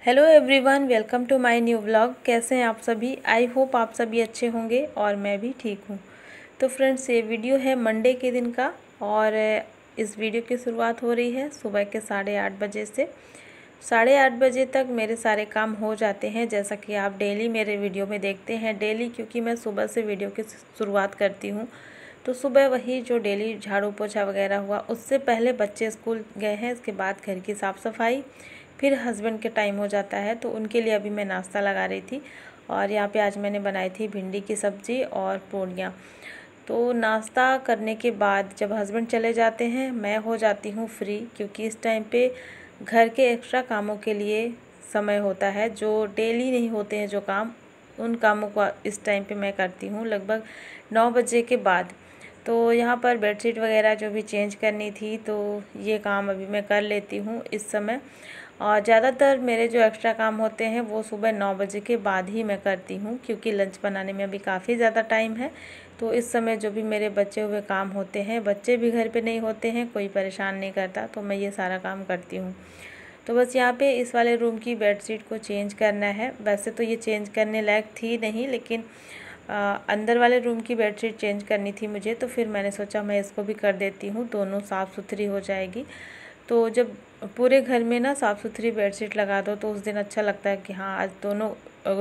Hello everyone, welcome to my new vlog. कैसे हैं आप सभी? आई होप आप सभी अच्छे होंगे और मैं भी ठीक हूँ। तो फ्रेंड्स, ये वीडियो है मंडे के दिन का और इस वीडियो की शुरुआत हो रही है सुबह के 8:30 बजे से। 8:30 बजे तक मेरे सारे काम हो जाते हैं, जैसा कि आप डेली मेरे वीडियो में देखते हैं। डेली क्योंकि मैं सुबह से वीडियो की शुरुआत करती हूँ, तो सुबह वही जो डेली झाड़ू पोछा वगैरह हुआ, उससे पहले बच्चे स्कूल गए हैं, इसके बाद घर की साफ़ सफाई, फिर हस्बैंड के टाइम हो जाता है, तो उनके लिए अभी मैं नाश्ता लगा रही थी। और यहाँ पे आज मैंने बनाई थी भिंडी की सब्ज़ी और पूड़ियाँ। तो नाश्ता करने के बाद जब हस्बैंड चले जाते हैं, मैं हो जाती हूँ फ्री, क्योंकि इस टाइम पे घर के एक्स्ट्रा कामों के लिए समय होता है। जो डेली नहीं होते हैं जो काम, उन कामों को इस टाइम पे मैं करती हूँ लगभग 9 बजे के बाद। तो यहाँ पर बेडशीट वगैरह जो भी चेंज करनी थी, तो ये काम अभी मैं कर लेती हूँ इस समय। और ज़्यादातर मेरे जो एक्स्ट्रा काम होते हैं वो सुबह 9 बजे के बाद ही मैं करती हूँ, क्योंकि लंच बनाने में अभी काफ़ी ज़्यादा टाइम है। तो इस समय जो भी मेरे बचे हुए काम होते हैं, बच्चे भी घर पे नहीं होते हैं, कोई परेशान नहीं करता, तो मैं ये सारा काम करती हूँ। तो बस यहाँ पे इस वाले रूम की बेडशीट को चेंज करना है। वैसे तो ये चेंज करने लायक थी नहीं, लेकिन अंदर वाले रूम की बेडशीट चेंज करनी थी मुझे, तो फिर मैंने सोचा मैं इसको भी कर देती हूँ, दोनों साफ़ सुथरी हो जाएगी। तो जब पूरे घर में ना साफ़ सुथरी बेडशीट लगा दो, तो उस दिन अच्छा लगता है कि हाँ, आज दोनों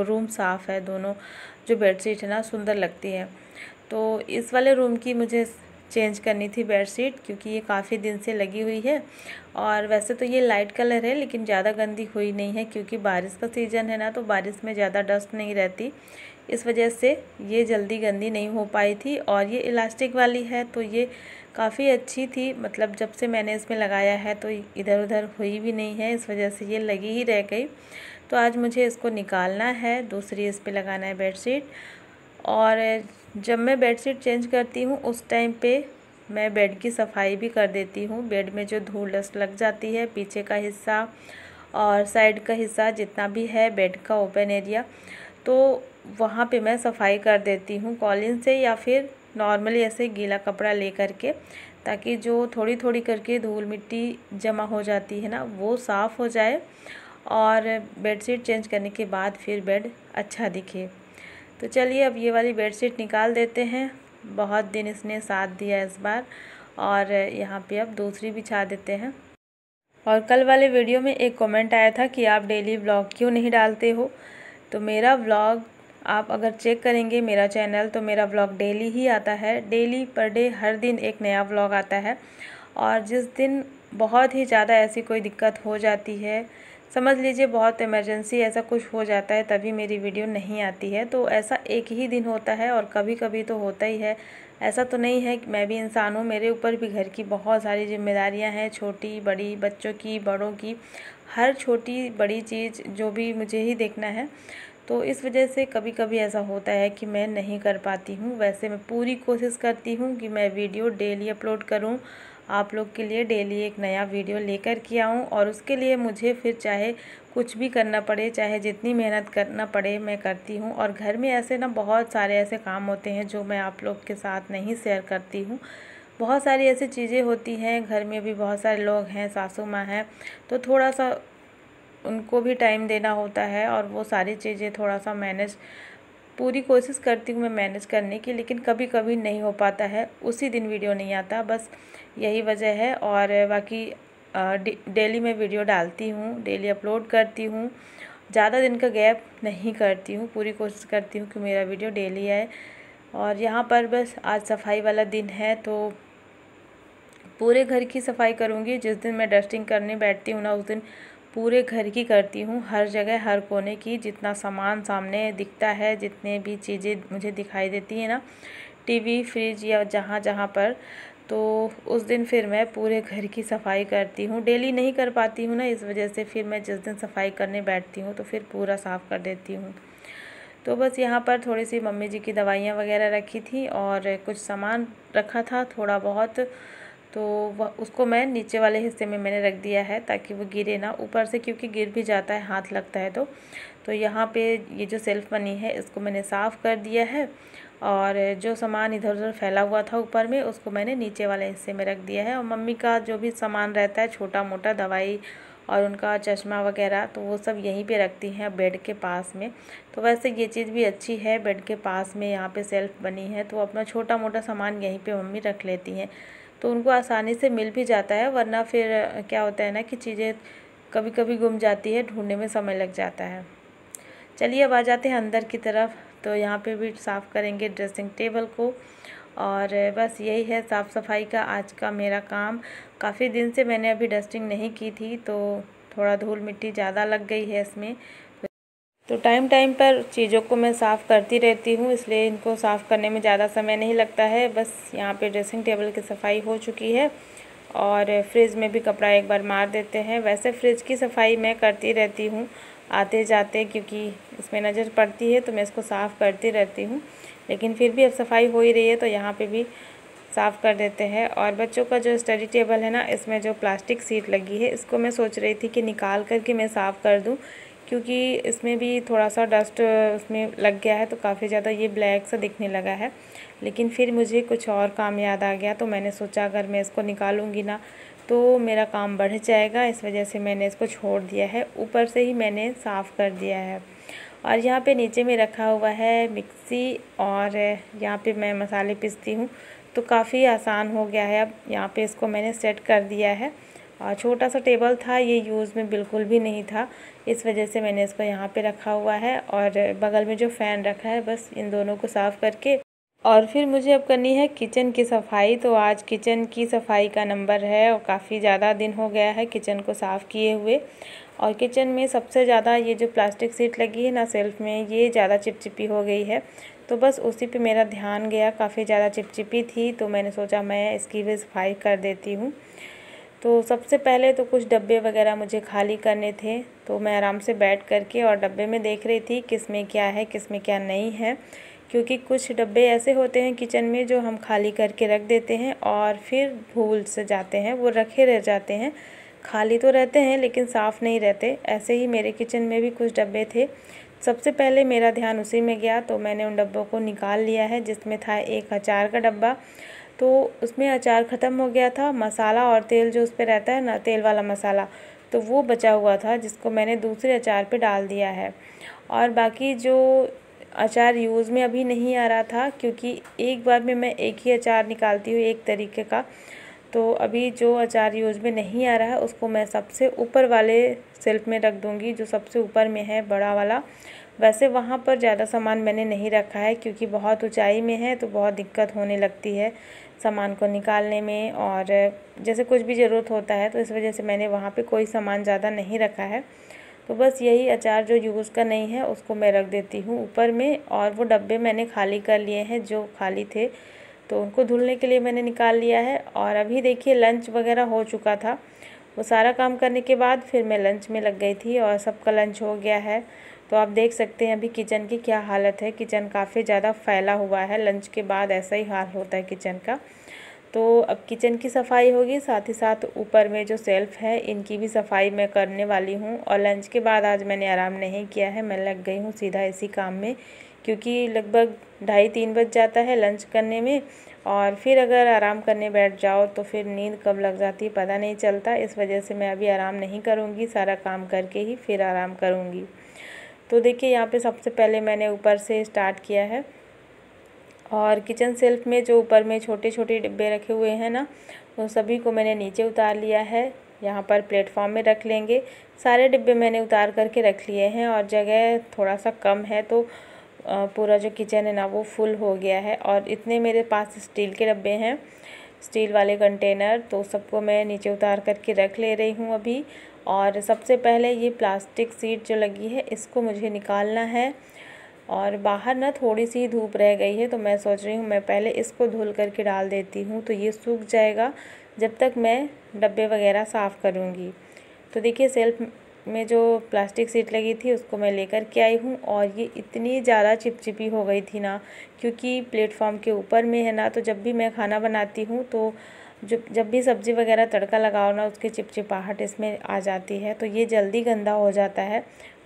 रूम साफ़ है, दोनों जो बेडशीट है ना सुंदर लगती है। तो इस वाले रूम की मुझे चेंज करनी थी बेडशीट, क्योंकि ये काफ़ी दिन से लगी हुई है। और वैसे तो ये लाइट कलर है, लेकिन ज़्यादा गंदी हुई नहीं है, क्योंकि बारिश का सीज़न है ना, तो बारिश में ज़्यादा डस्ट नहीं रहती, इस वजह से ये जल्दी गंदी नहीं हो पाई थी। और ये इलास्टिक वाली है, तो ये काफ़ी अच्छी थी, मतलब जब से मैंने इसमें लगाया है तो इधर उधर हुई भी नहीं है, इस वजह से ये लगी ही रह गई। तो आज मुझे इसको निकालना है, दूसरी इस पे लगाना है बेडशीट। और जब मैं बेडशीट चेंज करती हूँ उस टाइम पे मैं बेड की सफाई भी कर देती हूँ। बेड में जो धूल डस्ट लग जाती है, पीछे का हिस्सा और साइड का हिस्सा जितना भी है बेड का ओपन एरिया, तो वहाँ पे मैं सफाई कर देती हूँ कॉलिन से, या फिर नॉर्मली ऐसे गीला कपड़ा ले करके, ताकि जो थोड़ी थोड़ी करके धूल मिट्टी जमा हो जाती है ना, वो साफ़ हो जाए और बेडशीट चेंज करने के बाद फिर बेड अच्छा दिखे। तो चलिए अब ये वाली बेडशीट निकाल देते हैं, बहुत दिन इसने साथ दिया इस बार। और यहाँ पे अब दूसरी बिछा देते हैं। और कल वाले वीडियो में एक कमेंट आया था कि आप डेली व्लॉग क्यों नहीं डालते हो। तो मेरा व्लॉग आप अगर चेक करेंगे मेरा चैनल, तो मेरा व्लॉग डेली ही आता है। डेली पर डे हर दिन एक नया व्लॉग आता है। और जिस दिन बहुत ही ज़्यादा ऐसी कोई दिक्कत हो जाती है, समझ लीजिए बहुत इमरजेंसी ऐसा कुछ हो जाता है, तभी मेरी वीडियो नहीं आती है। तो ऐसा एक ही दिन होता है, और कभी कभी तो होता ही है। ऐसा तो नहीं है कि मैं भी इंसान हूँ, मेरे ऊपर भी घर की बहुत सारी जिम्मेदारियाँ हैं, छोटी बड़ी, बच्चों की बड़ों की, हर छोटी बड़ी चीज़ जो भी मुझे ही देखना है। तो इस वजह से कभी कभी ऐसा होता है कि मैं नहीं कर पाती हूँ। वैसे मैं पूरी कोशिश करती हूँ कि मैं वीडियो डेली अपलोड करूँ, आप लोग के लिए डेली एक नया वीडियो लेकर के आऊँ। और उसके लिए मुझे फिर चाहे कुछ भी करना पड़े, चाहे जितनी मेहनत करना पड़े, मैं करती हूँ। और घर में ऐसे ना बहुत सारे ऐसे काम होते हैं जो मैं आप लोग के साथ नहीं शेयर करती हूँ। बहुत सारी ऐसी चीज़ें होती हैं, घर में भी बहुत सारे लोग हैं, सासू माँ हैं, तो थोड़ा सा उनको भी टाइम देना होता है, और वो सारी चीज़ें थोड़ा सा मैनेज, पूरी कोशिश करती हूँ मैं मैनेज करने की, लेकिन कभी कभी नहीं हो पाता है, उसी दिन वीडियो नहीं आता, बस यही वजह है। और बाकी डेली मैं वीडियो डालती हूँ, डेली अपलोड करती हूँ, ज़्यादा दिन का गैप नहीं करती हूँ, पूरी कोशिश करती हूँ कि मेरा वीडियो डेली आए। और यहाँ पर बस आज सफाई वाला दिन है, तो पूरे घर की सफाई करूँगी। जिस दिन मैं डस्टिंग करने बैठती हूँ ना, उस दिन पूरे घर की करती हूँ, हर जगह हर कोने की, जितना सामान सामने दिखता है, जितने भी चीज़ें मुझे दिखाई देती हैं ना, टीवी फ्रिज या जहाँ जहाँ पर, तो उस दिन फिर मैं पूरे घर की सफाई करती हूँ। डेली नहीं कर पाती हूँ ना, इस वजह से फिर मैं जिस दिन सफाई करने बैठती हूँ तो फिर पूरा साफ़ कर देती हूँ। तो बस यहाँ पर थोड़ी सी मम्मी जी की दवाइयाँ वगैरह रखी थी, और कुछ सामान रखा था थोड़ा बहुत, तो वह उसको मैं नीचे वाले हिस्से में मैंने रख दिया है, ताकि वो गिरे ना ऊपर से, क्योंकि गिर भी जाता है, हाथ लगता है। तो यहाँ पे ये जो सेल्फ़ बनी है, इसको मैंने साफ़ कर दिया है। और जो सामान इधर उधर फैला हुआ था ऊपर में, उसको मैंने नीचे वाले हिस्से में रख दिया है। और मम्मी का जो भी सामान रहता है, छोटा मोटा दवाई और उनका चश्मा वगैरह तो वो सब यहीं पे रखती हैं बेड के पास में। तो वैसे ये चीज़ भी अच्छी है, बेड के पास में यहाँ पे सेल्फ बनी है तो अपना छोटा मोटा सामान यहीं पे मम्मी रख लेती हैं, तो उनको आसानी से मिल भी जाता है। वरना फिर क्या होता है ना कि चीज़ें कभी कभी गुम जाती है, ढूंढने में समय लग जाता है। चलिए अब आ जाते हैं अंदर की तरफ। तो यहाँ पे भी साफ़ करेंगे ड्रेसिंग टेबल को, और बस यही है साफ़ सफाई का आज का मेरा काम। काफ़ी दिन से मैंने अभी डस्टिंग नहीं की थी तो थोड़ा धूल मिट्टी ज़्यादा लग गई है इसमें, तो टाइम टाइम पर चीज़ों को मैं साफ़ करती रहती हूँ, इसलिए इनको साफ़ करने में ज़्यादा समय नहीं लगता है। बस यहाँ पे ड्रेसिंग टेबल की सफाई हो चुकी है और फ्रिज में भी कपड़ा एक बार मार देते हैं। वैसे फ्रिज की सफाई मैं करती रहती हूँ आते जाते, क्योंकि इसमें नज़र पड़ती है तो मैं इसको साफ़ करती रहती हूँ, लेकिन फिर भी अब सफाई हो ही रही है तो यहाँ पे भी साफ़ कर देते हैं। और बच्चों का जो स्टडी टेबल है ना, इसमें जो प्लास्टिक सीट लगी है इसको मैं सोच रही थी कि निकाल कर के मैं साफ़ कर दूँ, क्योंकि इसमें भी थोड़ा सा डस्ट उसमें लग गया है तो काफ़ी ज़्यादा ये ब्लैक सा दिखने लगा है। लेकिन फिर मुझे कुछ और काम याद आ गया तो मैंने सोचा अगर मैं इसको निकालूंगी ना तो मेरा काम बढ़ जाएगा, इस वजह से मैंने इसको छोड़ दिया है, ऊपर से ही मैंने साफ़ कर दिया है। और यहाँ पे नीचे में रखा हुआ है मिक्सी और यहाँ पे मैं मसाले पीसती हूँ, तो काफ़ी आसान हो गया है। अब यहाँ पे इसको मैंने सेट कर दिया है और छोटा सा टेबल था, ये यूज़ में बिल्कुल भी नहीं था, इस वजह से मैंने इसको यहाँ पे रखा हुआ है। और बगल में जो फ़ैन रखा है, बस इन दोनों को साफ़ करके और फिर मुझे अब करनी है किचन की सफाई। तो आज किचन की सफाई का नंबर है और काफ़ी ज़्यादा दिन हो गया है किचन को साफ़ किए हुए। और किचन में सबसे ज़्यादा ये जो प्लास्टिक सीट लगी है ना सेल्फ में, ये ज़्यादा चिपचिपी हो गई है, तो बस उसी पे मेरा ध्यान गया, काफ़ी ज़्यादा चिपचिपी थी तो मैंने सोचा मैं इसकी भी सफाई कर देती हूँ। तो सबसे पहले तो कुछ डब्बे वगैरह मुझे खाली करने थे, तो मैं आराम से बैठ करके और डब्बे में देख रही थी किस में क्या है किस में क्या नहीं है, क्योंकि कुछ डब्बे ऐसे होते हैं किचन में जो हम खाली करके रख देते हैं और फिर भूल से जाते हैं, वो रखे रह जाते हैं, खाली तो रहते हैं लेकिन साफ़ नहीं रहते। ऐसे ही मेरे किचन में भी कुछ डब्बे थे, सबसे पहले मेरा ध्यान उसी में गया तो मैंने उन डब्बों को निकाल लिया है, जिसमें था एक अचार का डब्बा, तो उसमें अचार ख़त्म हो गया था। मसाला और तेल जो उस पर रहता है ना, तेल वाला मसाला, तो वो बचा हुआ था जिसको मैंने दूसरे अचार पे डाल दिया है। और बाकी जो अचार यूज़ में अभी नहीं आ रहा था, क्योंकि एक बार में मैं एक ही अचार निकालती हूँ एक तरीके का, तो अभी जो अचार यूज़ में नहीं आ रहा है उसको मैं सबसे ऊपर वाले शेल्फ में रख दूँगी, जो सबसे ऊपर में है बड़ा वाला। वैसे वहाँ पर ज़्यादा सामान मैंने नहीं रखा है, क्योंकि बहुत ऊंचाई में है तो बहुत दिक्कत होने लगती है सामान को निकालने में, और जैसे कुछ भी ज़रूरत होता है तो इस वजह से मैंने वहाँ पे कोई सामान ज़्यादा नहीं रखा है। तो बस यही अचार जो यूज़ का नहीं है उसको मैं रख देती हूँ ऊपर में। और वो डब्बे मैंने खाली कर लिए हैं जो खाली थे, तो उनको धुलने के लिए मैंने निकाल लिया है। और अभी देखिए लंच वगैरह हो चुका था, वो सारा काम करने के बाद फिर मैं लंच में लग गई थी और सबका लंच हो गया है। तो आप देख सकते हैं अभी किचन की क्या हालत है, किचन काफ़ी ज़्यादा फैला हुआ है, लंच के बाद ऐसा ही हाल होता है किचन का। तो अब किचन की सफाई होगी, साथ ही साथ ऊपर में जो सेल्फ़ है इनकी भी सफाई मैं करने वाली हूँ। और लंच के बाद आज मैंने आराम नहीं किया है, मैं लग गई हूँ सीधा इसी काम में, क्योंकि लगभग 2:30-3 बज जाता है लंच करने में, और फिर अगर आराम करने बैठ जाओ तो फिर नींद कब लग जाती है पता नहीं चलता। इस वजह से मैं अभी आराम नहीं करूँगी, सारा काम करके ही फिर आराम करूँगी। तो देखिए यहाँ पे सबसे पहले मैंने ऊपर से स्टार्ट किया है, और किचन शेल्फ में जो ऊपर में छोटे छोटे डिब्बे रखे हुए हैं ना, उन सभी को मैंने नीचे उतार लिया है। यहाँ पर प्लेटफॉर्म में रख लेंगे, सारे डिब्बे मैंने उतार करके रख लिए हैं। और जगह थोड़ा सा कम है तो पूरा जो किचन है ना वो फुल हो गया है। और इतने मेरे पास स्टील के डब्बे हैं, स्टील वाले कंटेनर, तो सबको मैं नीचे उतार करके रख ले रही हूँ अभी। और सबसे पहले ये प्लास्टिक सीट जो लगी है इसको मुझे निकालना है। और बाहर ना थोड़ी सी धूप रह गई है तो मैं सोच रही हूँ मैं पहले इसको धुल करके डाल देती हूँ, तो ये सूख जाएगा जब तक मैं डब्बे वगैरह साफ़ करूँगी। तो देखिए सेल्फ में जो प्लास्टिक सीट लगी थी उसको मैं लेकर के आई हूँ, और ये इतनी ज़्यादा चिपचिपी हो गई थी ना, क्योंकि प्लेटफॉर्म के ऊपर में है ना, तो जब भी मैं खाना बनाती हूँ तो जब भी सब्ज़ी वगैरह तड़का लगाओ ना, उसकी चिपचिपाहट इसमें आ जाती है, तो ये जल्दी गंदा हो जाता है,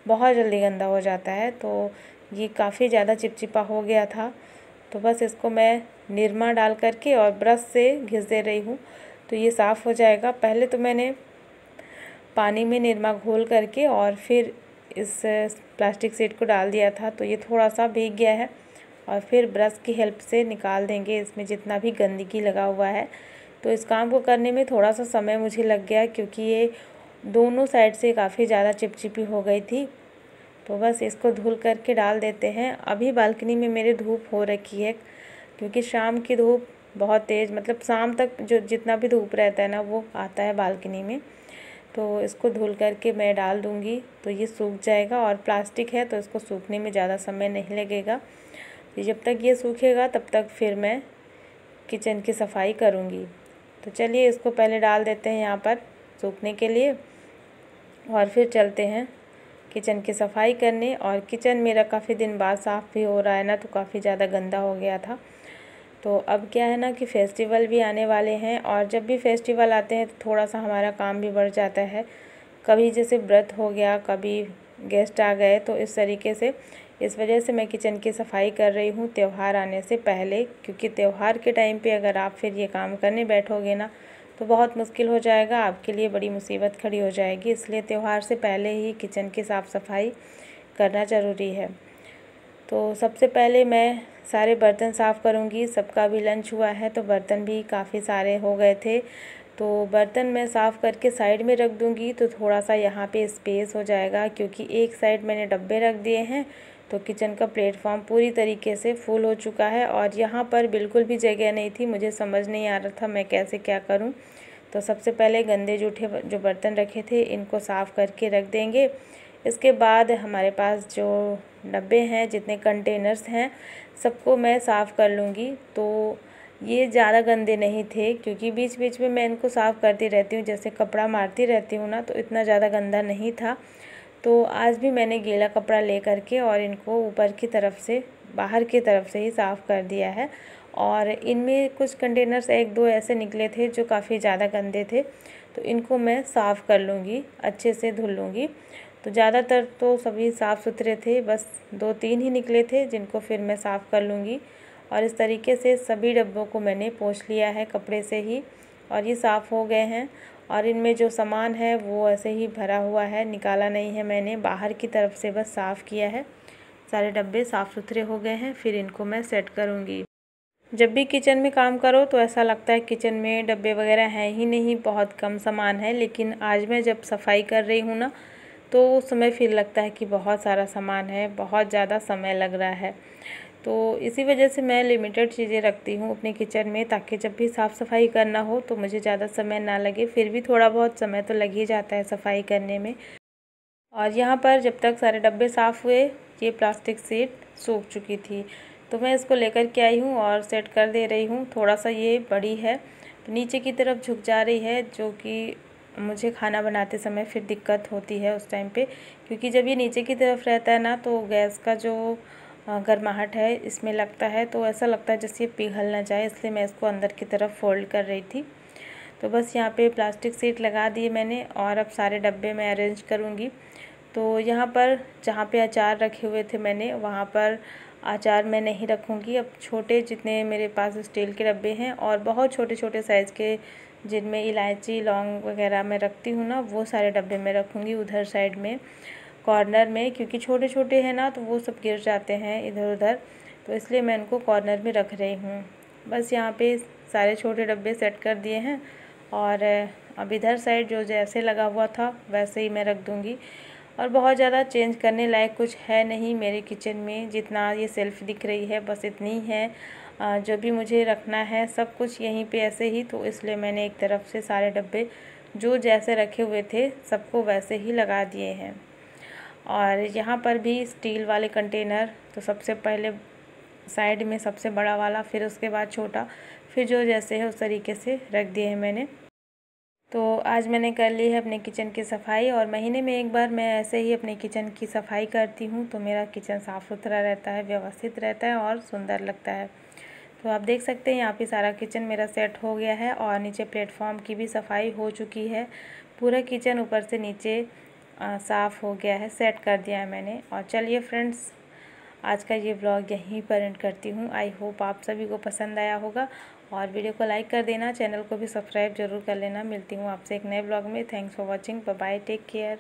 बहुत जल्दी गंदा हो जाता है। तो ये काफ़ी ज़्यादा चिपचिपा हो गया था, तो बस इसको मैं निरमा डाल करके और ब्रश से घिस दे रही हूँ तो ये साफ़ हो जाएगा। पहले तो मैंने पानी में निरमा घोल करके और फिर इस प्लास्टिक शीट को डाल दिया था, तो ये थोड़ा सा भीग गया है और फिर ब्रश की हेल्प से निकाल देंगे इसमें जितना भी गंदगी लगा हुआ है। तो इस काम को करने में थोड़ा सा समय मुझे लग गया क्योंकि ये दोनों साइड से काफ़ी ज़्यादा चिपचिपी हो गई थी। तो बस इसको धुल करके डाल देते हैं। अभी बालकनी में मेरे धूप हो रखी है क्योंकि शाम की धूप बहुत तेज़, मतलब शाम तक जो जितना भी धूप रहता है ना वो आता है बालकनी में। तो इसको धुल करके मैं डाल दूँगी तो ये सूख जाएगा, और प्लास्टिक है तो इसको सूखने में ज़्यादा समय नहीं लगेगा। तो जब तक ये सूखेगा तब तक फिर मैं किचन की सफाई करूँगी। तो चलिए इसको पहले डाल देते हैं यहाँ पर सूखने के लिए और फिर चलते हैं किचन की सफाई करने। और किचन मेरा काफ़ी दिन बाद साफ़ भी हो रहा है ना, तो काफ़ी ज़्यादा गंदा हो गया था। तो अब क्या है ना कि फेस्टिवल भी आने वाले हैं, और जब भी फेस्टिवल आते हैं तो थोड़ा सा हमारा काम भी बढ़ जाता है। कभी जैसे व्रत हो गया, कभी गेस्ट आ गए, तो इस तरीके से इस वजह से मैं किचन की सफाई कर रही हूँ त्यौहार आने से पहले, क्योंकि त्यौहार के टाइम पे अगर आप फिर ये काम करने बैठोगे ना तो बहुत मुश्किल हो जाएगा, आपके लिए बड़ी मुसीबत खड़ी हो जाएगी। इसलिए त्यौहार से पहले ही किचन की साफ़ सफाई करना ज़रूरी है। तो सबसे पहले मैं सारे बर्तन साफ़ करूँगी। सबका भी लंच हुआ है तो बर्तन भी काफ़ी सारे हो गए थे, तो बर्तन मैं साफ़ करके साइड में रख दूँगी तो थोड़ा सा यहाँ पे स्पेस हो जाएगा, क्योंकि एक साइड मैंने डब्बे रख दिए हैं तो किचन का प्लेटफॉर्म पूरी तरीके से फुल हो चुका है और यहाँ पर बिल्कुल भी जगह नहीं थी। मुझे समझ नहीं आ रहा था मैं कैसे क्या करूँ। तो सबसे पहले गंदे जूठे जो बर्तन रखे थे इनको साफ़ करके रख देंगे। इसके बाद हमारे पास जो डब्बे हैं, जितने कंटेनर्स हैं, सबको मैं साफ़ कर लूँगी। तो ये ज़्यादा गंदे नहीं थे क्योंकि बीच बीच में मैं इनको साफ़ करती रहती हूँ, जैसे कपड़ा मारती रहती हूँ ना, तो इतना ज़्यादा गंदा नहीं था। तो आज भी मैंने गीला कपड़ा ले करके और इनको ऊपर की तरफ से, बाहर की तरफ से ही साफ़ कर दिया है। और इनमें कुछ कंटेनर्स एक दो ऐसे निकले थे जो काफ़ी ज़्यादा गंदे थे, तो इनको मैं साफ़ कर लूँगी, अच्छे से धुल लूँगी। तो ज़्यादातर तो सभी साफ़ सुथरे थे, बस 2-3 ही निकले थे जिनको फिर मैं साफ़ कर लूँगी। और इस तरीके से सभी डब्बों को मैंने पोंछ लिया है कपड़े से ही, और ये साफ़ हो गए हैं। और इनमें जो सामान है वो ऐसे ही भरा हुआ है, निकाला नहीं है मैंने, बाहर की तरफ से बस साफ़ किया है। सारे डब्बे साफ़ सुथरे हो गए हैं, फिर इनको मैं सेट करूँगी। जब भी किचन में काम करो तो ऐसा लगता है किचन में डब्बे वगैरह हैं ही नहीं, बहुत कम सामान है। लेकिन आज मैं जब सफाई कर रही हूँ ना, तो उस समय फिर लगता है कि बहुत सारा सामान है, बहुत ज़्यादा समय लग रहा है। तो इसी वजह से मैं लिमिटेड चीज़ें रखती हूँ अपने किचन में, ताकि जब भी साफ़ सफाई करना हो तो मुझे ज़्यादा समय ना लगे। फिर भी थोड़ा बहुत समय तो लग ही जाता है सफाई करने में। और यहाँ पर जब तक सारे डब्बे साफ़ हुए, ये प्लास्टिक शीट सूख चुकी थी, तो मैं इसको लेकर के आई हूँ और सेट कर दे रही हूँ। थोड़ा सा ये बड़ी है तो नीचे की तरफ झुक जा रही है, जो कि मुझे खाना बनाते समय फिर दिक्कत होती है उस टाइम पे, क्योंकि जब ये नीचे की तरफ रहता है ना तो गैस का जो गर्माहट है इसमें लगता है, तो ऐसा लगता है जैसे ये पिघल ना जाए, इसलिए मैं इसको अंदर की तरफ फोल्ड कर रही थी। तो बस यहाँ पे प्लास्टिक शीट लगा दिए मैंने, और अब सारे डब्बे मैं अरेंज करूँगी। तो यहाँ पर जहाँ पे अचार रखे हुए थे मैंने, वहाँ पर अचार मैं नहीं रखूँगी। अब छोटे जितने मेरे पास स्टील के डब्बे हैं और बहुत छोटे छोटे साइज़ के जिनमें इलायची लौंग वगैरह मैं रखती हूँ ना, वो सारे डब्बे मैं रखूँगी उधर साइड में कॉर्नर में, क्योंकि छोटे छोटे हैं ना तो वो सब गिर जाते हैं इधर उधर, तो इसलिए मैं इनको कॉर्नर में रख रही हूँ। बस यहाँ पे सारे छोटे डब्बे सेट कर दिए हैं, और अब इधर साइड जो जैसे लगा हुआ था वैसे ही मैं रख दूँगी। और बहुत ज़्यादा चेंज करने लायक कुछ है नहीं मेरे किचन में, जितना ये सेल्फ़ दिख रही है बस इतनी ही है। जो भी मुझे रखना है सब कुछ यहीं पे ऐसे ही, तो इसलिए मैंने एक तरफ से सारे डब्बे जो जैसे रखे हुए थे सबको वैसे ही लगा दिए हैं। और यहाँ पर भी स्टील वाले कंटेनर, तो सबसे पहले साइड में सबसे बड़ा वाला, फिर उसके बाद छोटा, फिर जो जैसे है उस तरीके से रख दिए हैं मैंने। तो आज मैंने कर ली है अपने किचन की सफाई, और महीने में एक बार मैं ऐसे ही अपने किचन की सफाई करती हूँ, तो मेरा किचन साफ़ सुथरा रहता है, व्यवस्थित रहता है और सुंदर लगता है। तो आप देख सकते हैं यहाँ पे सारा किचन मेरा सेट हो गया है, और नीचे प्लेटफॉर्म की भी सफाई हो चुकी है। पूरा किचन ऊपर से नीचे साफ़ हो गया है, सेट कर दिया है मैंने। और चलिए फ्रेंड्स, आज का ये व्लॉग यहीं पर एंड करती हूँ। आई होप आप सभी को पसंद आया होगा और वीडियो को लाइक कर देना, चैनल को भी सब्सक्राइब जरूर कर लेना। मिलती हूँ आपसे एक नए व्लॉग में। Thanks for watching. Bye bye, take care.